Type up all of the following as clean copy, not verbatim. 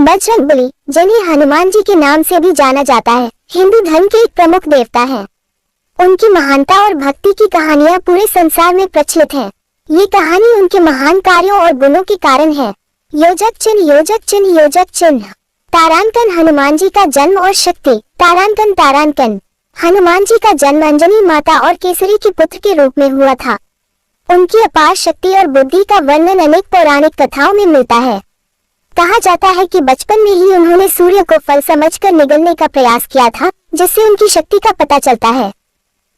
बजरंगबली, जिन्हें हनुमान जी के नाम से भी जाना जाता है, हिंदू धर्म के एक प्रमुख देवता हैं। उनकी महानता और भक्ति की कहानियां पूरे संसार में प्रचलित हैं। ये कहानी उनके महान कार्यों और गुणों के कारण है। योजक चिन्ह, योजक चिन्ह, योजक चिन्ह। तारांकन, हनुमान जी का जन्म और शक्ति। तारांकन, तारांकन। हनुमान जी का जन्म अंजनी माता और केसरी के पुत्र के रूप में हुआ था। उनकी अपार शक्ति और बुद्धि का वर्णन अनेक पौराणिक कथाओं में मिलता है। कहा जाता है कि बचपन में ही उन्होंने सूर्य को फल समझकर निगलने का प्रयास किया था, जिससे उनकी शक्ति का पता चलता है।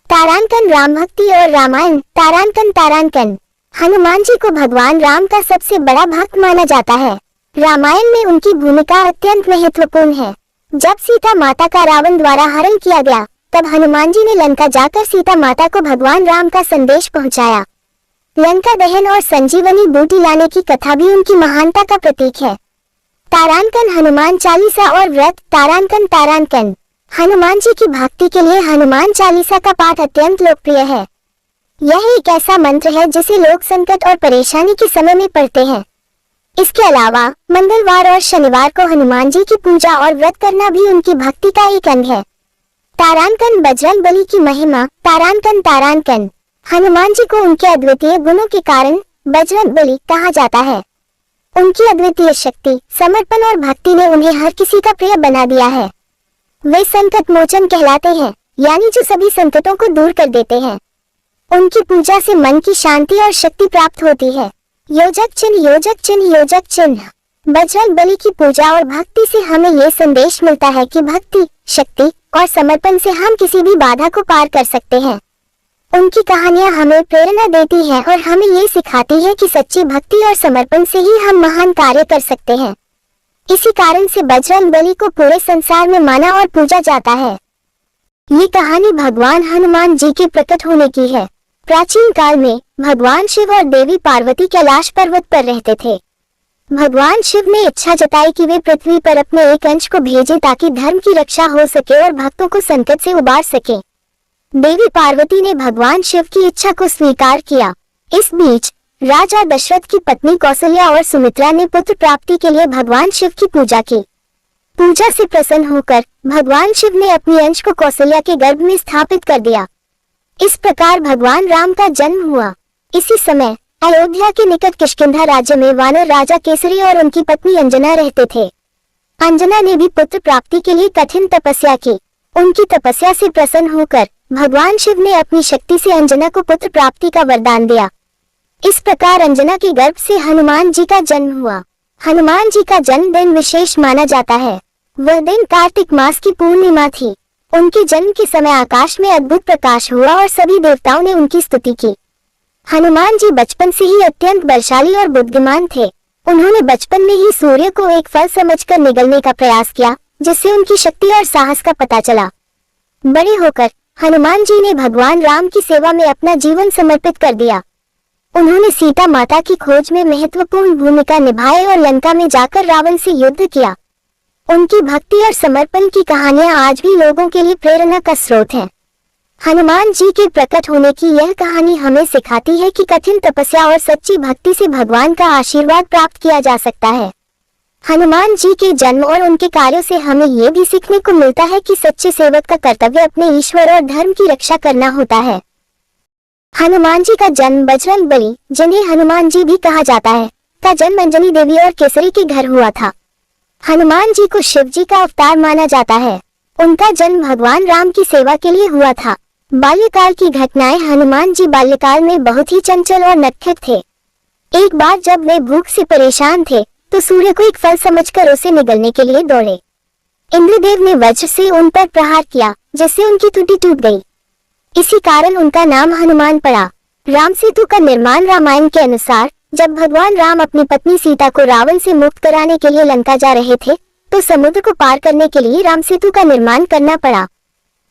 तारांकन, राम भक्ति और रामायण। तारांकन, तारांकन। हनुमान जी को भगवान राम का सबसे बड़ा भक्त माना जाता है। रामायण में उनकी भूमिका अत्यंत महत्वपूर्ण है। जब सीता माता का रावण द्वारा हरण किया गया, तब हनुमान जी ने लंका जाकर सीता माता को भगवान राम का संदेश पहुंचाया। लंका दहन और संजीवनी बूटी लाने की कथा भी उनकी महानता का प्रतीक है। तारांकन, हनुमान चालीसा और व्रत। तारांकन, तारांकन। हनुमान जी की भक्ति के लिए हनुमान चालीसा का पाठ अत्यंत लोकप्रिय है। यह एक ऐसा मंत्र है जिसे लोग संकट और परेशानी के समय में पढ़ते हैं। इसके अलावा मंगलवार और शनिवार को हनुमान जी की पूजा और व्रत करना भी उनकी भक्ति का एक अंग है। तारांकन, बजरंगबली की महिमा। तारांकन, तारांकन। हनुमान जी को उनके अद्वितीय गुणों के कारण बजरंगबली कहा जाता है। उनकी अद्वितीय शक्ति, समर्पण और भक्ति ने उन्हें हर किसी का प्रिय बना दिया है। वे संकट मोचन कहलाते हैं, यानी जो सभी संकटों को दूर कर देते हैं। उनकी पूजा से मन की शांति और शक्ति प्राप्त होती है। योजक चिन्ह, योजक चिन्ह, योजक चिन्ह। बजरंगबली की पूजा और भक्ति से हमें ये संदेश मिलता है कि भक्ति, शक्ति और समर्पण से हम किसी भी बाधा को पार कर सकते हैं। उनकी कहानियां हमें प्रेरणा देती हैं और हमें ये सिखाती है कि सच्ची भक्ति और समर्पण से ही हम महान कार्य कर सकते हैं। इसी कारण से बजरंगबली को पूरे संसार में माना और पूजा जाता है। ये कहानी भगवान हनुमान जी के प्रकट होने की है। प्राचीन काल में भगवान शिव और देवी पार्वती कैलाश पर्वत पर रहते थे। भगवान शिव ने इच्छा जताई कि वे पृथ्वी पर अपने एक अंश को भेजें ताकि धर्म की रक्षा हो सके और भक्तों को संकट से उबार सके। देवी पार्वती ने भगवान शिव की इच्छा को स्वीकार किया। इस बीच राजा दशरथ की पत्नी कौशल्या और सुमित्रा ने पुत्र प्राप्ति के लिए भगवान शिव की पूजा की। पूजा से प्रसन्न होकर भगवान शिव ने अपनी अंश को कौशल्या के गर्भ में स्थापित कर दिया। इस प्रकार भगवान राम का जन्म हुआ। इसी समय अयोध्या के निकट किष्किंधा राज्य में वानर राजा केसरी और उनकी पत्नी अंजना रहते थे। अंजना ने भी पुत्र प्राप्ति के लिए कठिन तपस्या की। उनकी तपस्या से प्रसन्न होकर भगवान शिव ने अपनी शक्ति से अंजना को पुत्र प्राप्ति का वरदान दिया। इस प्रकार अंजना के गर्भ से हनुमान जी का जन्म हुआ। हनुमान जी का जन्मदिन विशेष माना जाता है। वह दिन कार्तिक मास की पूर्णिमा थी। उनके जन्म के समय आकाश में अद्भुत प्रकाश हुआ और सभी देवताओं ने उनकी स्तुति की। हनुमान जी बचपन से ही अत्यंत बलशाली और बुद्धिमान थे। उन्होंने बचपन में ही सूर्य को एक फल समझकर निगलने का प्रयास किया, जिससे उनकी शक्ति और साहस का पता चला। बड़े होकर हनुमान जी ने भगवान राम की सेवा में अपना जीवन समर्पित कर दिया। उन्होंने सीता माता की खोज में महत्वपूर्ण भूमिका निभाई और लंका में जाकर रावण से युद्ध किया। उनकी भक्ति और समर्पण की कहानियां आज भी लोगों के लिए प्रेरणा का स्रोत हैं। हनुमान जी के प्रकट होने की यह कहानी हमें सिखाती है कि कठिन तपस्या और सच्ची भक्ति से भगवान का आशीर्वाद प्राप्त किया जा सकता है। हनुमान जी के जन्म और उनके कार्यों से हमें ये भी सीखने को मिलता है कि सच्चे सेवक का कर्तव्य अपने ईश्वर और धर्म की रक्षा करना होता है। हनुमान जी का जन्म, बजरंगबली, जिन्हें हनुमान जी भी कहा जाता है, का जन्म अंजनी देवी और केसरी के घर हुआ था। हनुमान जी को शिव जी का अवतार माना जाता है। उनका जन्म भगवान राम की सेवा के लिए हुआ था। बाल्यकाल की घटनाएं। हनुमान जी बाल्यकाल में बहुत ही चंचल और नटखट थे। एक बार जब वे भूख से परेशान थे तो सूर्य को एक फल समझकर उसे निगलने के लिए दौड़े। इंद्रदेव ने वज्र से उन पर प्रहार किया, जिससे उनकी टूटी टूट गई। इसी कारण उनका नाम हनुमान पड़ा। राम सेतु का निर्माण। रामायण के अनुसार जब भगवान राम अपनी पत्नी सीता को रावण से मुक्त कराने के लिए लंका जा रहे थे, तो समुद्र को पार करने के लिए राम सेतु का निर्माण करना पड़ा।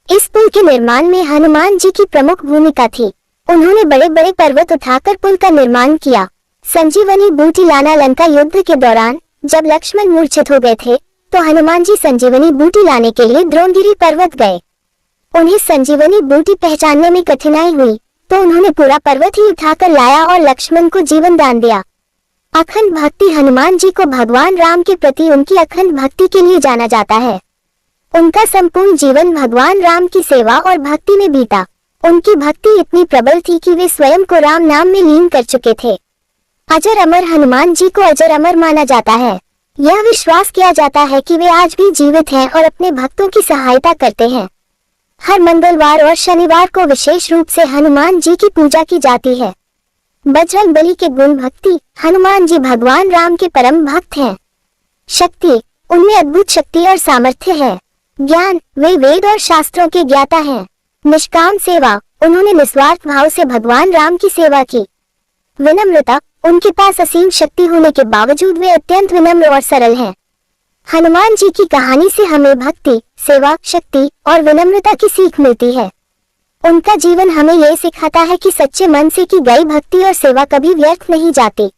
इस पुल के निर्माण में हनुमान जी की प्रमुख भूमिका थी। उन्होंने बड़े बड़े पर्वत उठाकर पुल का निर्माण किया। संजीवनी बूटी लाना। लंका युद्ध के दौरान जब लक्ष्मण मूर्छित हो गए थे, तो हनुमान जी संजीवनी बूटी लाने के लिए द्रोणगिरी पर्वत गए। उन्हें संजीवनी बूटी पहचानने में कठिनाई हुई, तो उन्होंने पूरा पर्वत ही उठाकर लाया और लक्ष्मण को जीवन दान दिया। अखंड भक्ति। हनुमान जी को भगवान राम के प्रति उनकी अखंड भक्ति के लिए जाना जाता है। उनका संपूर्ण जीवन भगवान राम की सेवा और भक्ति में बीता। उनकी भक्ति इतनी प्रबल थी कि वे स्वयं को राम नाम में लीन कर चुके थे। अजर अमर। हनुमान जी को अजर अमर माना जाता है। यह विश्वास किया जाता है कि वे आज भी जीवित हैं और अपने भक्तों की सहायता करते हैं। हर मंगलवार और शनिवार को विशेष रूप से हनुमान जी की पूजा की जाती है। बजरंग बली के गुण। भक्ति। हनुमान जी भगवान राम के परम भक्त हैं। शक्ति। उनमें अद्भुत शक्ति और सामर्थ्य है। ज्ञान। वे वेद और शास्त्रों के ज्ञाता हैं। निष्काम सेवा। उन्होंने निस्वार्थ भाव से भगवान राम की सेवा की। विनम्रता। उनके पास असीम शक्ति होने के बावजूद वे अत्यंत विनम्र और सरल हैं। हनुमान जी की कहानी से हमें भक्ति, सेवा, शक्ति और विनम्रता की सीख मिलती है। उनका जीवन हमें यह सिखाता है कि सच्चे मन से की गई भक्ति और सेवा कभी व्यर्थ नहीं जाती।